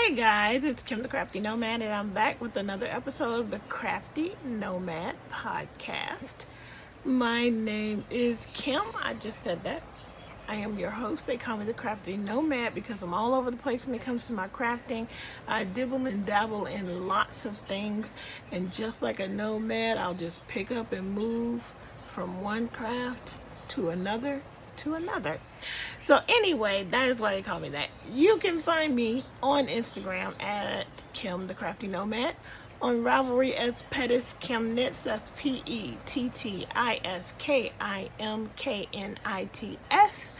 Hey guys, it's Kim the Crafty Nomad, and I'm back with another episode of the Crafty Nomad podcast. My name is Kim. I just said that. I am your host. They call me the Crafty Nomad because I'm all over the place when it comes to my crafting. I dibble and dabble in lots of things, and just like a nomad, I'll just pick up and move from one craft to another. So anyway, that is why they call me that. You can find me on Instagram at Kim the Crafty Nomad, on Ravelry as Pettis Kim Knits. That's PETTISKIMKNITS.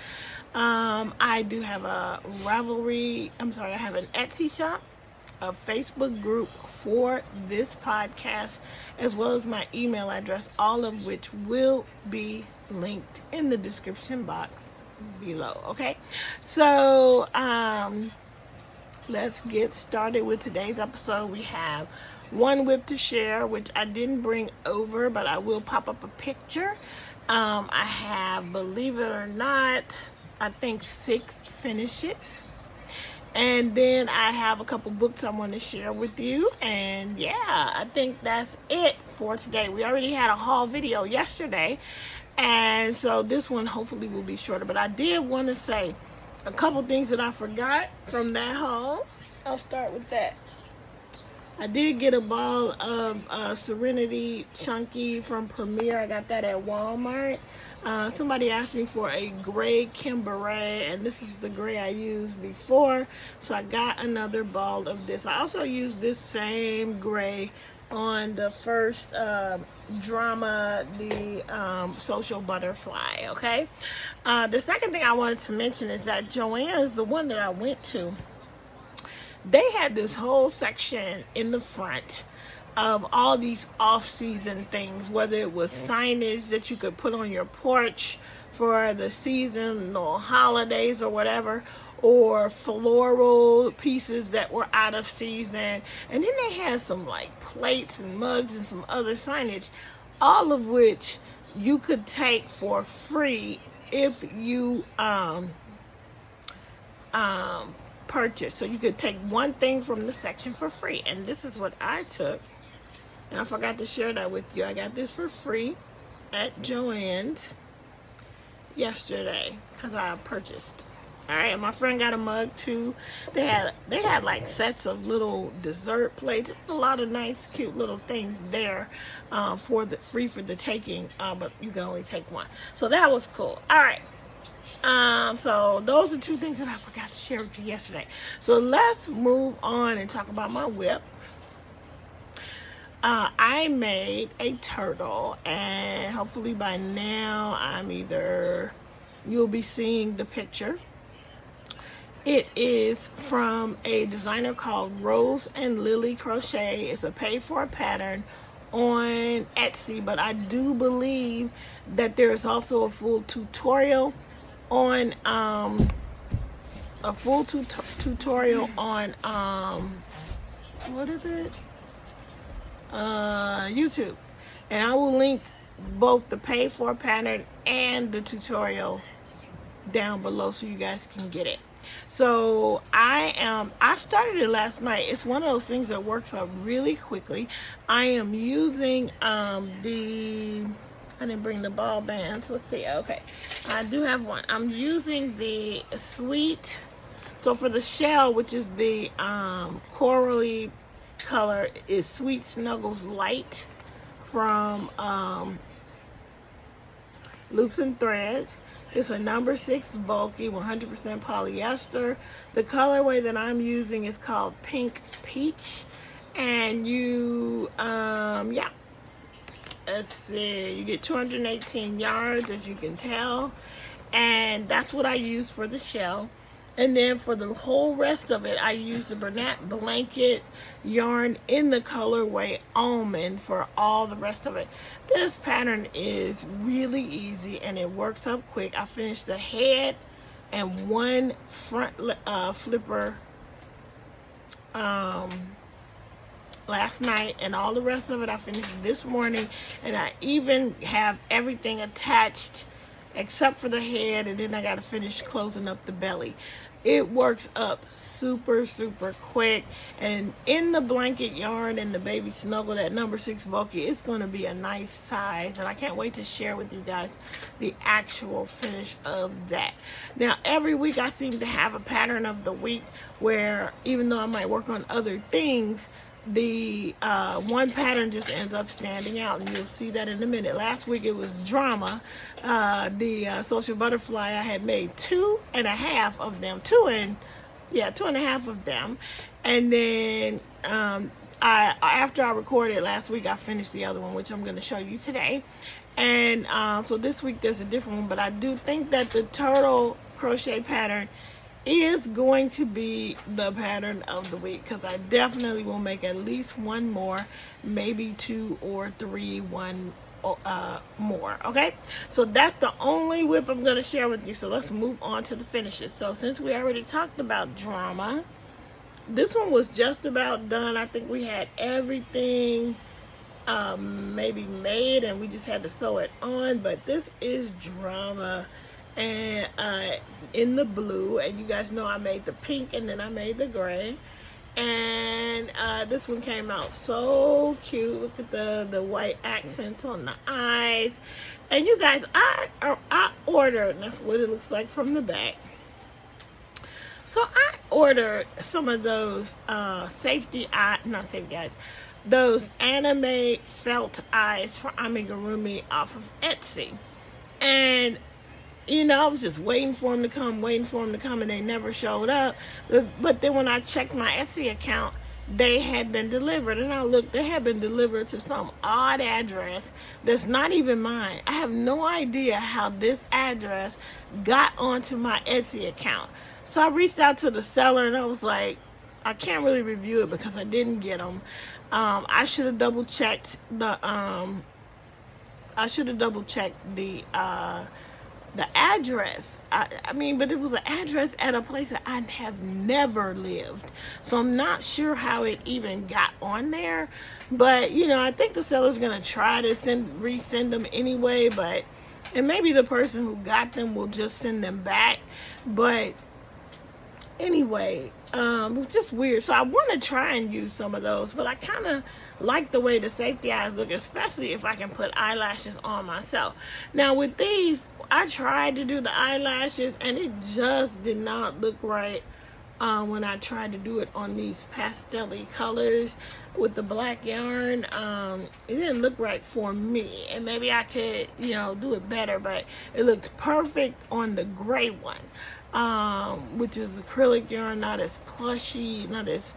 I do have a Ravelry. I have an Etsy shop, a Facebook group for this podcast, as well as my email address, all of which will be linked in the description box below. Okay, so let's get started with today's episode. We have one whip to share, which I didn't bring over, but I will pop up a picture. I have, believe it or not, I think 6 finishes. And then I have a couple books I want to share with you. And yeah, I think that's it for today. We already had a haul video yesterday, and so this one hopefully will be shorter. But I did want to say a couple things that I forgot from that haul. I'll start with that. I did get a ball of Serenity Chunky from Premier. I got that at Walmart. Somebody asked me for a gray Kimberly, and this is the gray I used before, so I got another ball of this. I also used this same gray on the first drama, the Social Butterfly, okay? The second thing I wanted to mention is that Joann's, the one that I went to, they had this whole section in the front of all these off-season things, whether it was signage that you could put on your porch for the season or holidays or whatever, or floral pieces that were out of season. And then they had some like plates and mugs and some other signage, all of which you could take for free if you purchase. So you could take one thing from the section for free, and this is what I took, and I forgot to share that with you. I got this for free at Joann's yesterday because I purchased. All right, and my friend got a mug too. They had like sets of little dessert plates. A lot of nice, cute little things there for the free for the taking, but you can only take one. So that was cool. All right. So those are 2 things that I forgot to share with you yesterday. So let's move on and talk about my whip. I made a turtle, and hopefully by now you'll be seeing the picture. It is from a designer called Rose and Lily Crochet. It's a paid-for pattern on Etsy, but I do believe that there is also a full tutorial on tutorial on what is it, YouTube, and I will link both the paid for pattern and the tutorial down below so you guys can get it. So I started it last night. It's one of those things that works out really quickly. I am using I didn't bring the ball bands. Let's see. Okay, I do have one. I'm using the Sweet. So for the shell, which is the corally color, is Sweet Snuggles Light from Loops and Threads. It's a number 6 bulky, 100% polyester. The colorway that I'm using is called Pink Peach, and let's see, you get 218 yards, as you can tell, and that's what I use for the shell. And then for the whole rest of it, I use the Bernat Blanket yarn in the colorway Almond for all the rest of it. This pattern is really easy and it works up quick. I finished the head and one front flipper last night, and all the rest of it I finished this morning, and I even have everything attached except for the head, and then I got to finish closing up the belly. it works up super quick. And in the blanket yarn and the baby snuggle, that number 6 bulky, it's going to be a nice size, and I can't wait to share with you guys the actual finish of that. Now every week I seem to have a pattern of the week where, even though I might work on other things, the one pattern just ends up standing out, and you'll see that in a minute. Last week it was drama. The social butterfly, I had made 2.5 of them, 2.5 of them, and then after I recorded last week, I finished the other one, which I'm going to show you today. And so this week there's a different one, but I do think that the turtle crochet pattern is going to be the pattern of the week, because I definitely will make at least one more, maybe 2 or 3, one more. Okay, so that's the only whip I'm going to share with you. So let's move on to the finishes. So since we already talked about drama, this one was just about done. I think we had everything maybe made, and we just had to sew it on. But this is drama, and in the blue, and you guys know I made the pink and then I made the gray, and this one came out so cute. Look at the white accents on the eyes. And you guys, I ordered, and that's what it looks like from the back. So I ordered some of those those anime felt eyes for Amigurumi off of Etsy. And you know, I was just waiting for them to come, and they never showed up. But then when I checked my Etsy account, they had been delivered. And I looked, they had been delivered to some odd address that's not even mine. I have no idea how this address got onto my Etsy account. So I reached out to the seller, and I was like, I can't really review it because I didn't get them. I should have double checked the address. I mean, but it was an address at a place that I have never lived. So I'm not sure how it even got on there. But, you know, I think the seller's going to try to resend them anyway. And maybe the person who got them will just send them back. But anyway, it was just weird. So I want to try and use some of those, but I kind of like the way the safety eyes look, especially if I can put eyelashes on myself. Now with these, I tried to do the eyelashes, and it just did not look right when I tried to do it on these pastel-y colors with the black yarn. It didn't look right for me, and maybe I could, you know, do it better, but it looked perfect on the gray one, which is acrylic yarn, not as plushy, not as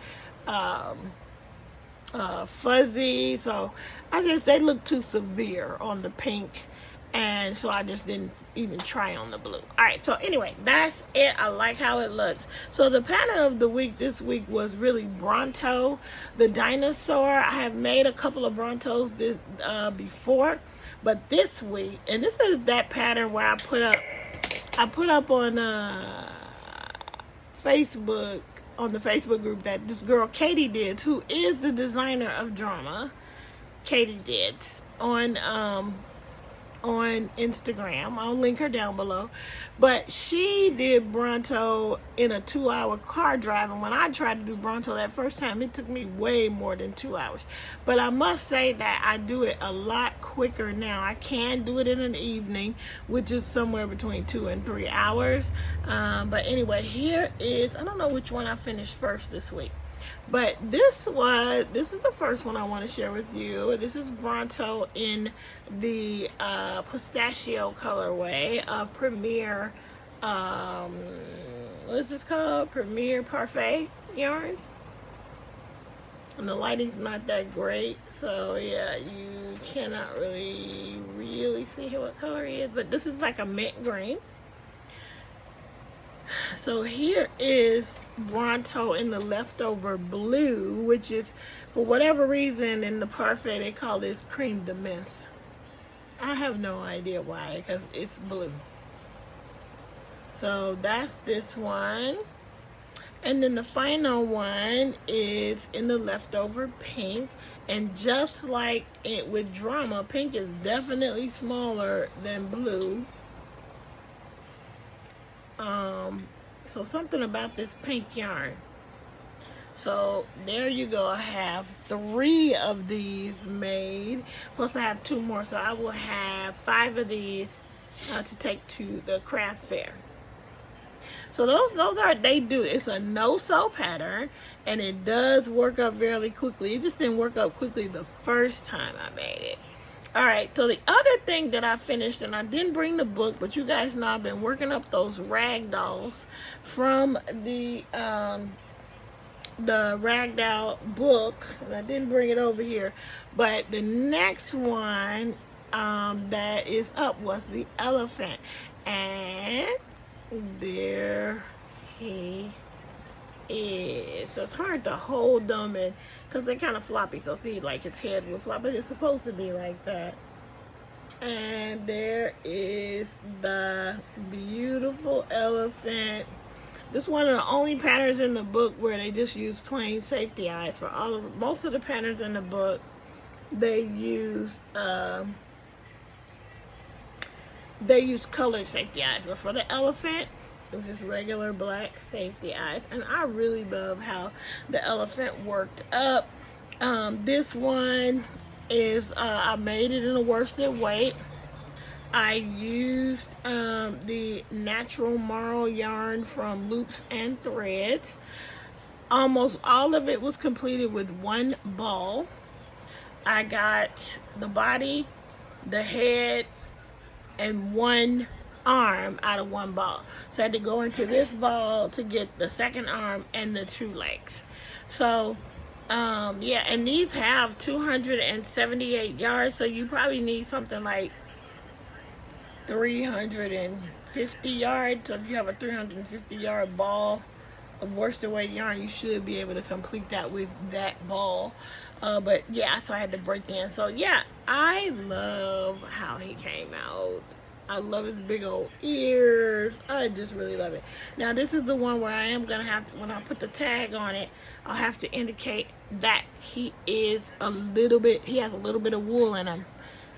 fuzzy. So they look too severe on the pink, and so I just didn't even try on the blue. All right, so anyway, that's it. I like how it looks. So the pattern of the week this week was really Bronto, the dinosaur. I have made a couple of Brontos before, but this week, and this is that pattern where I put up on Facebook, on the Facebook group, that this girl Katie did, who is the designer of drama. Katie did on Instagram. I'll link her down below. But she did Bronto in a 2-hour car drive, and when I tried to do Bronto that first time, it took me way more than 2 hours. But I must say that I do it a lot quicker now. I can do it in an evening, which is somewhere between 2 and 3 hours. But anyway, here is, I don't know which one I finished first this week, but this is the first one I want to share with you. This is Bronto in the pistachio colorway of Premier, what is this called? Premier Parfait yarns. And the lighting's not that great, so yeah, you cannot really see what color it is, but this is like a mint green. So here is Bronto in the leftover blue, which is, for whatever reason, in the Parfait they call this creme de menthe. I have no idea why, because it's blue. So that's this one. And then the final one is in the leftover pink. And just like it with drama, pink is definitely smaller than blue. So something about this pink yarn. So there you go. I have 3 of these made, plus I have 2 more, so I will have 5 of these to take to the craft fair. So those are, they do, it's a no-sew pattern, and it does work up fairly quickly. It just didn't work up quickly the first time I made it. All right, so the other thing that I finished, and I didn't bring the book, but you guys know I've been working up those ragdolls from the Ragdoll Book, and I didn't bring it over here, but the next one that is up was the elephant, and there he is. So it's hard to hold them, and because they're kind of floppy, so see, like his head will flop, but it's supposed to be like that. And there is the beautiful elephant. This is one of the only patterns in the book where they just use plain safety eyes. For most of the patterns in the book, they used colored safety eyes, but for the elephant, it was just regular black safety eyes. And I really love how the elephant worked up. This one is I made it in a worsted weight. I used the natural marled yarn from Loops and Threads. Almost all of it was completed with 1 ball. I got the body, the head, and 1 arm out of 1 ball. So I had to go into this ball to get the second arm and the 2 legs. So yeah, and these have 278 yards, so you probably need something like 350 yards. So if you have a 350 yard ball of worsted weight yarn, you should be able to complete that with that ball. But yeah, so I had to break in. So yeah, I love how he came out. I love his big old ears. I just really love it. Now this is the one where I am gonna have to, when I put the tag on it, I'll have to indicate that he has a little bit of wool in him.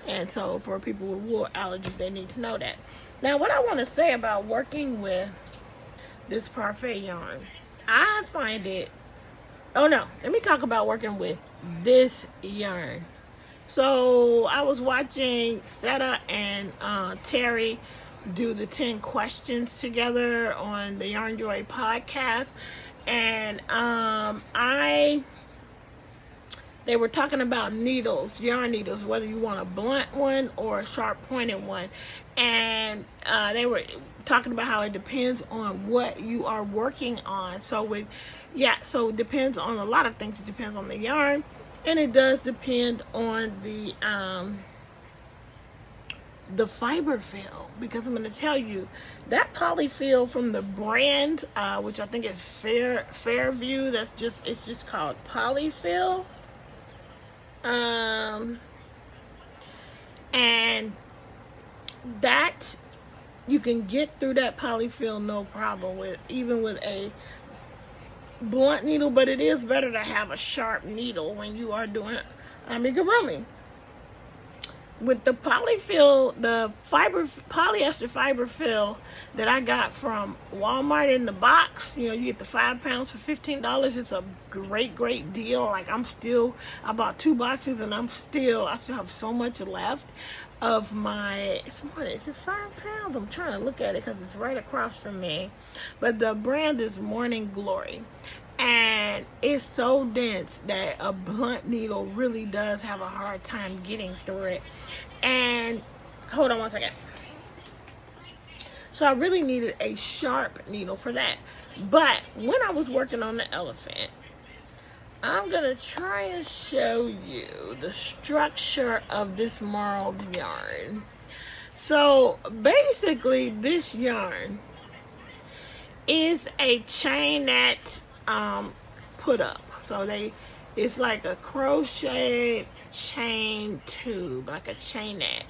And so for people with wool allergies, they need to know that. Now what I want to say about working with this parfait yarn, I find it, oh no, let me talk about working with this yarn. So I was watching Seta and Terry do the 10 questions together on the Yarn Joy podcast, and they were talking about needles, yarn needles, whether you want a blunt one or a sharp pointed one, and they were talking about how it depends on what you are working on. So so it depends on a lot of things. It depends on the yarn, and it does depend on the fiber fill, because I'm going to tell you that polyfill from the brand, which I think is Fairview, it's just called polyfill. And that you can get through that polyfill no problem even with a blunt needle, but it is better to have a sharp needle when you are doing amigurumi. With the polyfill, the polyester fiber fill that I got from Walmart in the box, you get the 5 pounds for $15. It's a great deal. Like I bought 2 boxes, and I still have so much left of my, is it 5 pounds? I'm trying to look at it because it's right across from me. But the brand is Morning Glory. And it's so dense that a blunt needle really does have a hard time getting through it. And hold on one second. So I really needed a sharp needle for that. But when I was working on the elephant, I'm going to try and show you the structure of this marled yarn. So basically this yarn is a chainette put up. So it's like a crochet chain tube, like a chainette.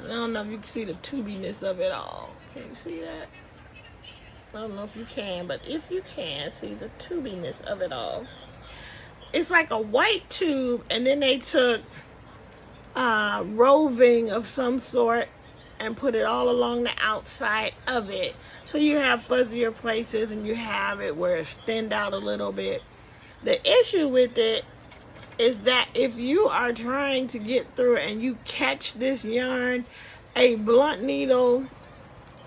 I don't know if you can see the tubiness of it all. Can you see that? I don't know if you can, but if you can see the tubiness of it all. It's like a white tube, and then they took roving of some sort and put it all along the outside of it. So you have fuzzier places and you have it where it's thinned out a little bit. The issue with it is that if you are trying to get through it and you catch this yarn, a blunt needle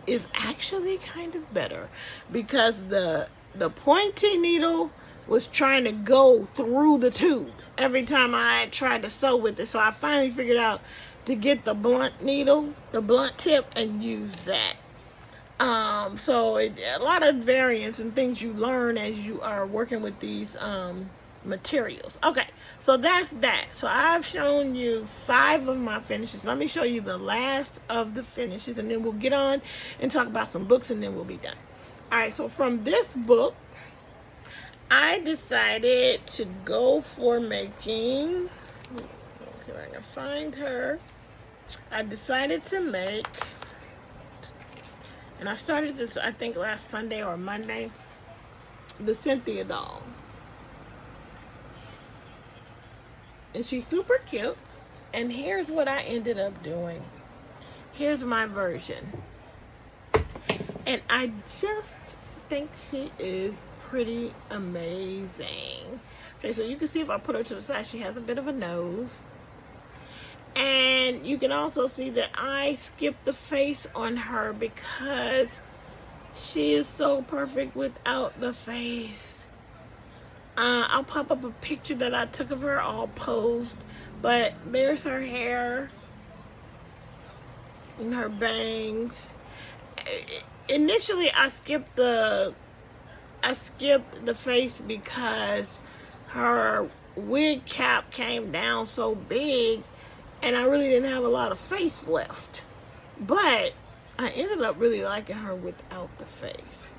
is actually kind of better, because the pointy needle was trying to go through the tube every time I tried to sew with it. So I finally figured out to get the blunt needle, the blunt tip, and use that. So a lot of variants and things you learn as you are working with these materials. Okay, so that's that. So I've shown you 5 of my finishes. Let me show you the last of the finishes, and then we'll get on and talk about some books, and then we'll be done. All right, so from this book, I decided to go for making, okay, I can find her. I decided to make, and I started this, I think, last Sunday or Monday, the Cynthia doll. And she's super cute. And here's what I ended up doing. Here's my version. And I just think she is pretty amazing. Okay, so you can see if I put her to the side, she has a bit of a nose. And you can also see that I skipped the face on her because she is so perfect without the face. I'll pop up a picture that I took of her all posed, but there's her hair and her bangs. Initially, I skipped the face because her wig cap came down so big and I really didn't have a lot of face left. But I ended up really liking her without the face.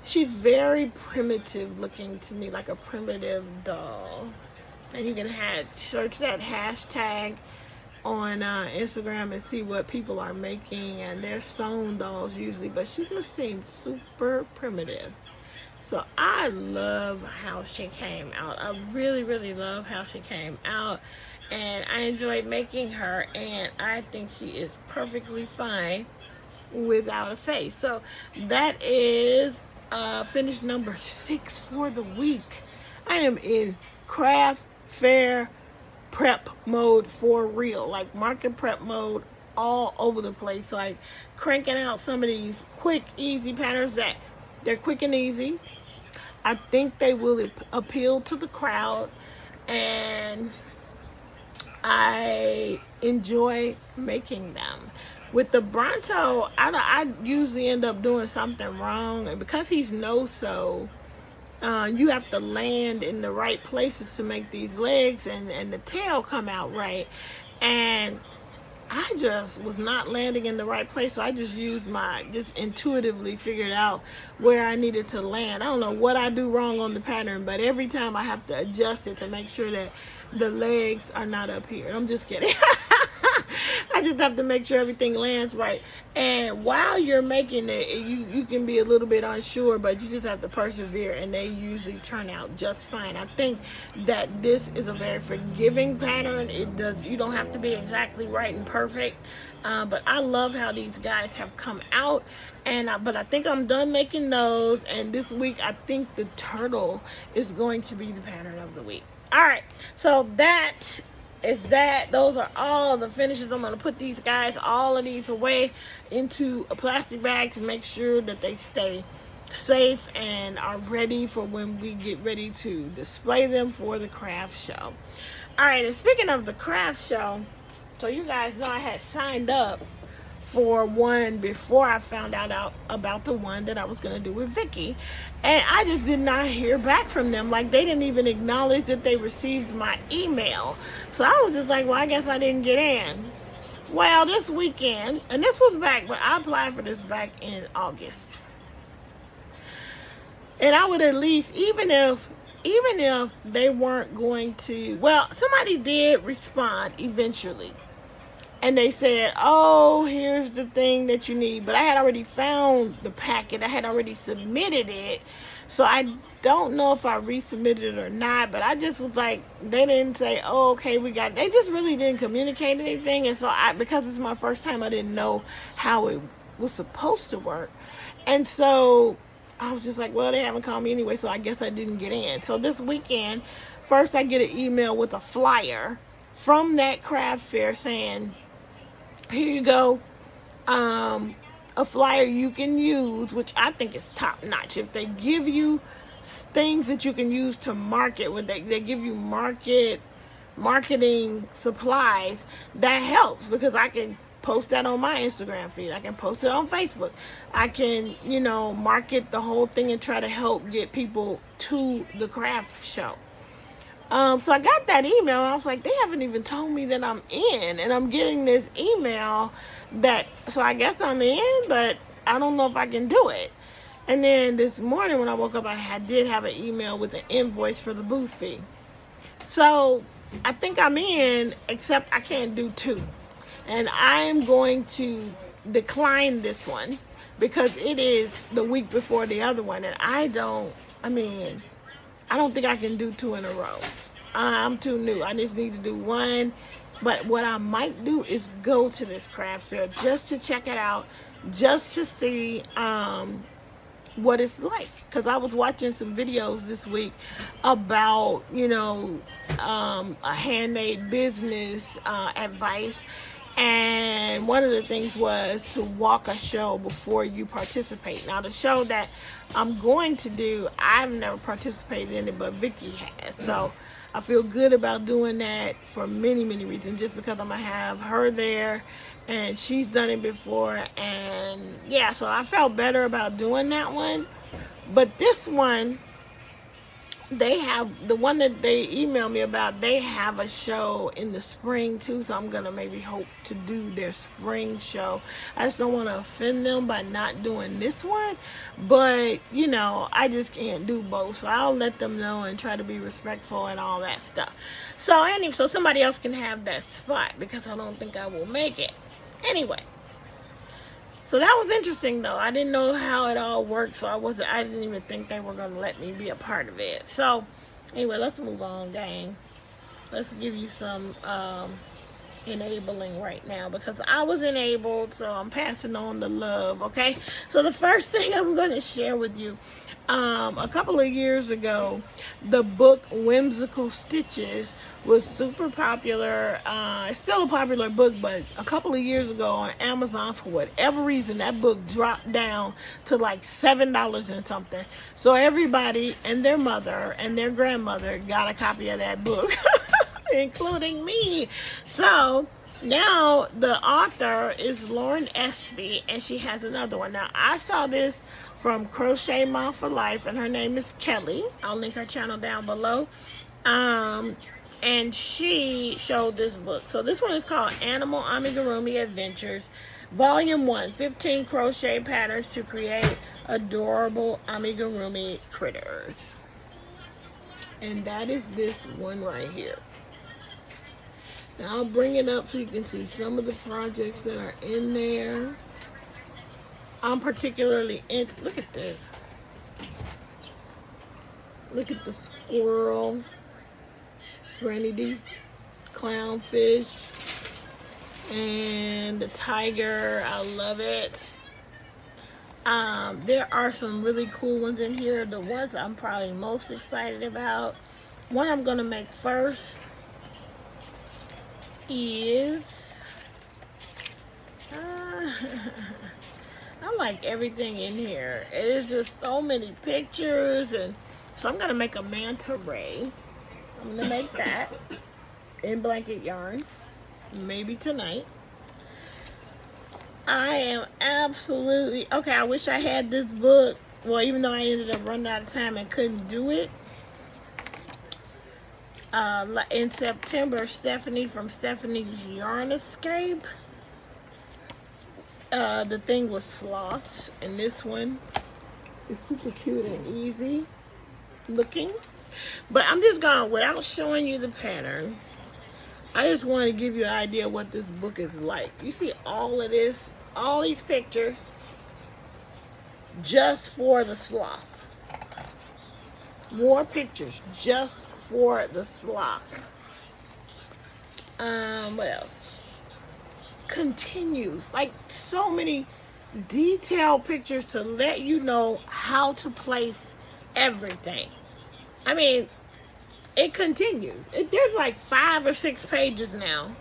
She's very primitive looking to me, like a primitive doll. And you can search that hashtag on Instagram and see what people are making, and they're sewn dolls usually, but she just seems super primitive. So I love how she came out. I really, really love how she came out, and I enjoyed making her, and I think she is perfectly fine without a face. So that is finish number 6 for the week. I am in craft fair prep mode for real, like market prep mode all over the place, like cranking out some of these quick, easy patterns that they're quick and easy. I think they will appeal to the crowd, and I enjoy making them. With the bronto, I usually end up doing something wrong, and because he's no-sew, you have to land in the right places to make these legs and the tail come out right. And I just was not landing in the right place, so I just just intuitively figured out where I needed to land. I don't know what I do wrong on the pattern, but every time I have to adjust it to make sure that the legs are not up here. I'm just kidding. I just have to make sure everything lands right. And while you're making it, you can be a little bit unsure, but you just have to persevere, and they usually turn out just fine. I think that this is a very forgiving pattern. You don't have to be exactly right and perfect. But I love how these guys have come out. But I think I'm done making those. And this week, I think the turtle is going to be the pattern of the week. All right, so that is that. Those are all the finishes. I'm going to put these guys, all of these, away into a plastic bag to make sure that they stay safe and are ready for when we get ready to display them for the craft show. All right, and speaking of the craft show, so you guys know I had signed up for one before I found out about the one that I was going to do with Vicky, and I just did not hear back from them. Like, they didn't even acknowledge that they received my email. So I was just like, well, I guess I didn't get in. Well, this weekend, and this was back, but I applied for this back in August, and I would at least, even if they weren't going to, well, somebody did respond eventually. And they said, oh, here's the thing that you need. But I had already found the packet. I had already submitted it. So I don't know if I resubmitted it or not, but I just was like, they didn't say, oh, okay, they just really didn't communicate anything. And so because it's my first time, I didn't know how it was supposed to work. And so I was just like, well, they haven't called me anyway, so I guess I didn't get in. So this weekend, first I get an email with a flyer from that craft fair saying, here you go, a flyer you can use, which I think is top notch. If they give you things that you can use to market, when they give you marketing supplies, that helps, because I can post that on my Instagram feed. I can post it on Facebook. I can, market the whole thing and try to help get people to the craft show. So I got that email, and I was like, they haven't even told me that I'm in, and I'm getting this email so I guess I'm in, but I don't know if I can do it. And then this morning when I woke up, I did have an email with an invoice for the booth fee. So I think I'm in, except I can't do 2. And I'm going to decline this one because it is the week before the other one. And I don't think I can do 2 in a row. I'm too new. I just need to do 1. But what I might do is go to this craft fair just to check it out, just to see what it's like. Because I was watching some videos this week about, a handmade business advice. And one of the things was to walk a show before you participate. Now, the show that I'm going to do, I've never participated in it, but Vicky has. So I feel good about doing that for many, many reasons. Just because I'm going to have her there, and she's done it before. And yeah, so I felt better about doing that one. But this one, they have, the one that they emailed me about, they have a show in the spring too, so I'm gonna maybe hope to do their spring show. I just don't want to offend them by not doing this one, but I just can't do both, so I'll let them know and try to be respectful and all that stuff. So anyway, so somebody else can have that spot, because I don't think I will make it. Anyway, so that was interesting though. I didn't know how it all worked, so I didn't even think they were going to let me be a part of it. So anyway, let's move on, gang. Let's give you some enabling right now, because I was enabled, so I'm passing on the love, okay? So the first thing I'm going to share with you, a couple of years ago, the book Whimsical Stitches was super popular. It's still a popular book, but a couple of years ago on Amazon, for whatever reason, that book dropped down to like $7 and something. So everybody and their mother and their grandmother got a copy of that book, including me. So now the author is Lauren Espy, and she has another one. Now, I saw this from Crochet Mom for Life, and her name is Kelly. I'll link her channel down below. And she showed this book. So this one is called Animal Amigurumi Adventures, Volume 1, 15 crochet patterns to create adorable amigurumi critters. And that is this one right here. Now I'll bring it up so you can see some of the projects that are in there. I'm particularly into, look at this. Look at the squirrel, Granny D, clownfish, and the tiger. I love it. There are some really cool ones in here. The ones I'm probably most excited about, one I'm going to make first is, I like everything in here. It is just so many pictures, and so I'm going to make a manta ray. I'm going to make that in blanket yarn, maybe tonight. I am absolutely, okay, I wish I had this book. Well, even though I ended up running out of time and couldn't do it. In September, Stephanie from Stephanie's Yarn Escape. The thing was sloths, and this one is super cute and easy looking. But I'm just going, without showing you the pattern, I just want to give you an idea of what this book is like. You see all of this, all these pictures, just for the sloth. More pictures just for the sloth. What else? Continues, like so many detailed pictures to let you know how to place everything. I mean, it continues. There's like 5 or 6 pages now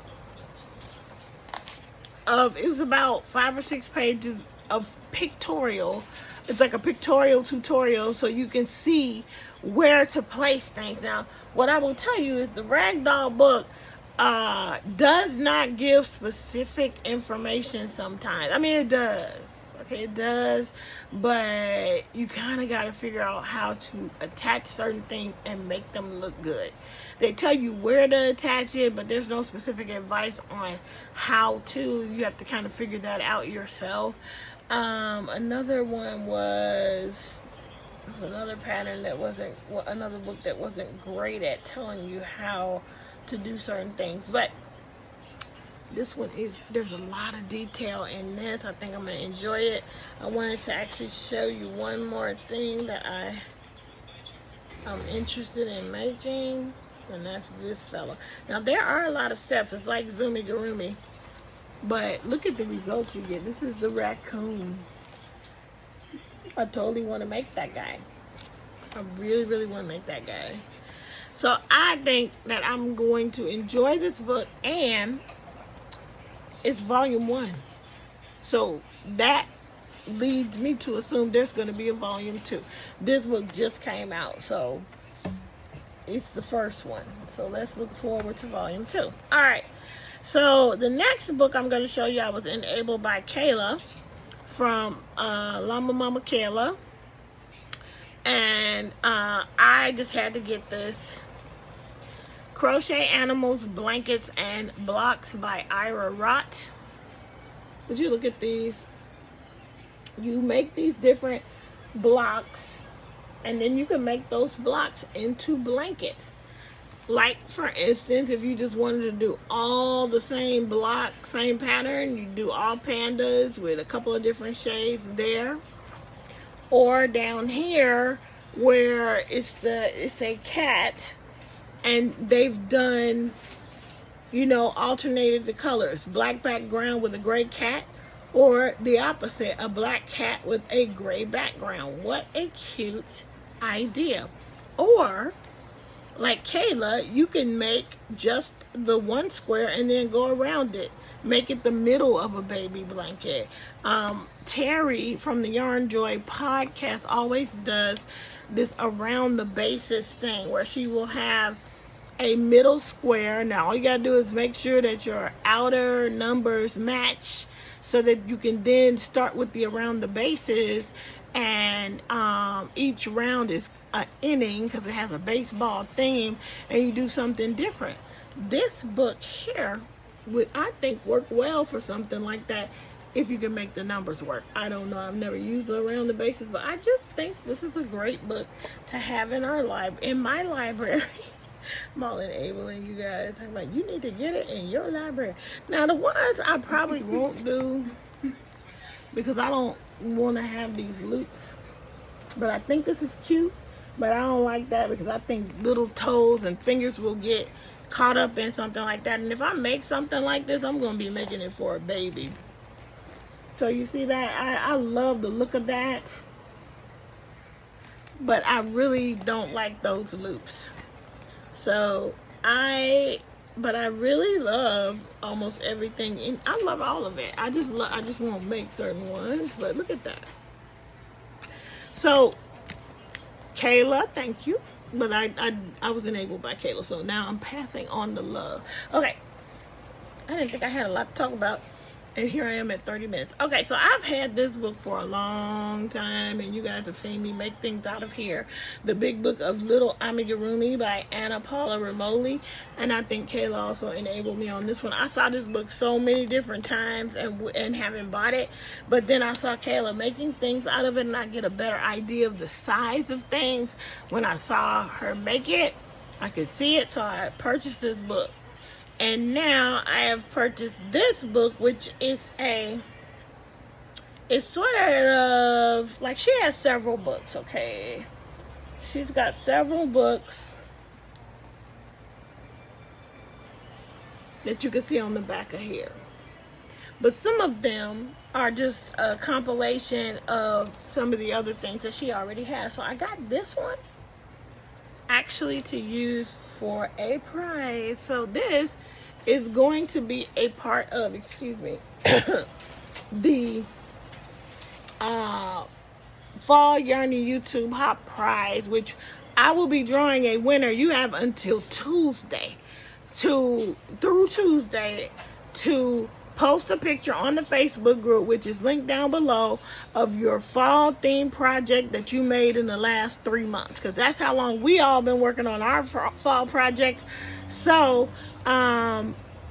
it was about 5 or 6 pages of pictorial. It's like a pictorial tutorial so you can see where to place things. Now, what I will tell you is the Ragdoll book does not give specific information sometimes. I mean, it does. Okay, it does. But you kind of got to figure out how to attach certain things and make them look good. They tell you where to attach it, but there's no specific advice on how to. You have to kind of figure that out yourself. Another one was another pattern that wasn't, another book that wasn't great at telling you how to do certain things, but this one there's a lot of detail in this. I think I'm gonna enjoy it. I wanted to actually show you one more thing that I'm interested in making, and that's this fella. Now there are a lot of steps. It's like Amigurumi, but look at the results you get. This is the raccoon. I totally want to make that guy. I really want to make that guy. So I think that I'm going to enjoy this book, and it's volume 1. So that leads me to assume there's going to be a volume 2. This book just came out, so it's the first one. So let's look forward to volume 2. All right. So the next book I'm going to show you, I was enabled by Kayla from Llama Mama Kayla. And I just had to get this. Crochet Animals, Blankets, and Blocks by Ira Rott. Would you look at these? You make these different blocks, and then you can make those blocks into blankets. Like, for instance, if you just wanted to do all the same block, same pattern, you do all pandas with a couple of different shades there. Or down here where it's a cat, and they've done, you know, alternated the colors. Black background with a gray cat, or the opposite, a black cat with a gray background. What a cute idea. Or, like Kayla, you can make just the one square and then go around it. Make it the middle of a baby blanket. Terry from the Yarn Joy podcast always does this around the bases thing where she will have a middle square. Now all you gotta do is make sure that your outer numbers match so that you can then start with the around the bases, and each round is an inning because it has a baseball theme, and you do something different. This book here would, I think, work well for something like that if you can make the numbers work. I don't know, I've never used it around the bases, but I just think this is a great book to have in our in my library. I'm all enabling you guys. I'm like, you need to get it in your library. Now the ones I probably won't do because I don't want to have these loops, but I think this is cute, but I don't like that because I think little toes and fingers will get caught up in something like that. And if I make something like this, I'm going to be making it for a baby. So you see that? I love the look of that, but I really don't like those loops. So I really love almost everything, and I love all of it. I just won't make certain ones, but look at that. So Kayla, thank you. But I was enabled by Kayla, so now I'm passing on the love. Okay, I didn't think I had a lot to talk about, and here I am at 30 minutes. Okay, so I've had this book for a long time, and you guys have seen me make things out of here. The Big Book of Little Amigurumi by Paula Remoli, and I think Kayla also enabled me on this one. I saw this book so many different times and haven't bought it, but then I saw Kayla making things out of it, and I get a better idea of the size of things. When I saw her make it, I could see it, so I purchased this book. And now I have purchased this book, which is it's sort of, like, she has several books, okay? She's got several books that you can see on the back of here. But some of them are just a compilation of some of the other things that she already has. So I got this one actually to use for a prize. So this is going to be a part of, excuse me, the Fall Yarny YouTube Hop Prize, which I will be drawing a winner. You have until Tuesday through Tuesday to post a picture on the Facebook group, which is linked down below, of your fall theme project that you made in the last 3 months, because that's how long we all been working on our fall projects. So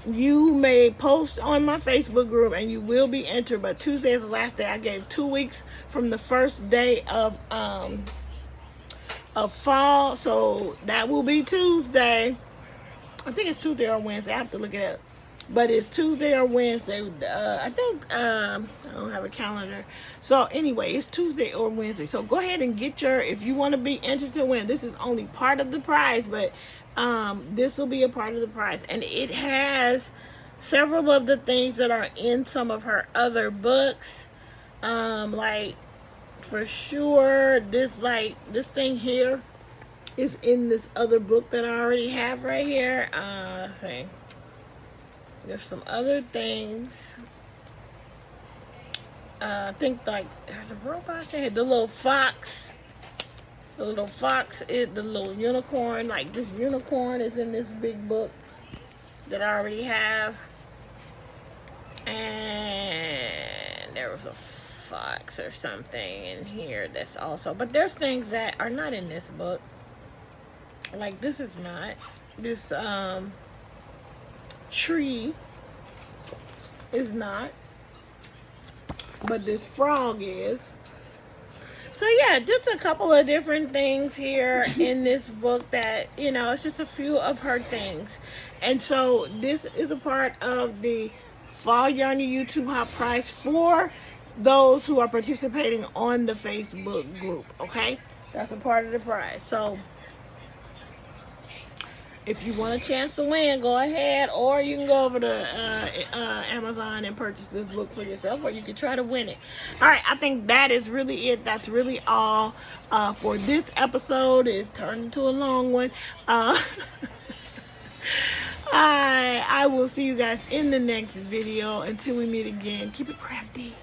you may post on my Facebook group and you will be entered, but Tuesday is the last day. I gave 2 weeks from the first day of fall, so that will be Tuesday. I think it's Tuesday or Wednesday. I have to look it up, but it's Tuesday or Wednesday. I think I don't have a calendar. So anyway, it's Tuesday or Wednesday. So go ahead and get your, if you want to be entered to win. This is only part of the prize, but this will be a part of the prize, and it has several of the things that are in some of her other books. Like for sure, this thing here is in this other book that I already have right here. Let's see. There's some other things. I think like the robots in here, the little fox. The little fox is the little unicorn. Like this unicorn is in this big book that I already have. And there was a fox or something in here that's also, but there's things that are not in this book. Like this is not. This tree is not. But this frog is. So yeah, just a couple of different things here in this book that, you know, it's just a few of her things. And so this is a part of the Fall Yarny YouTube Hop Prize for those who are participating on the Facebook group, okay? That's a part of the prize. So if you want a chance to win, go ahead, or you can go over to Amazon and purchase this book for yourself, or you can try to win it. All right, I think that is really it. That's really all for this episode. It turned into a long one. I will see you guys in the next video. Until we meet again, keep it crafty.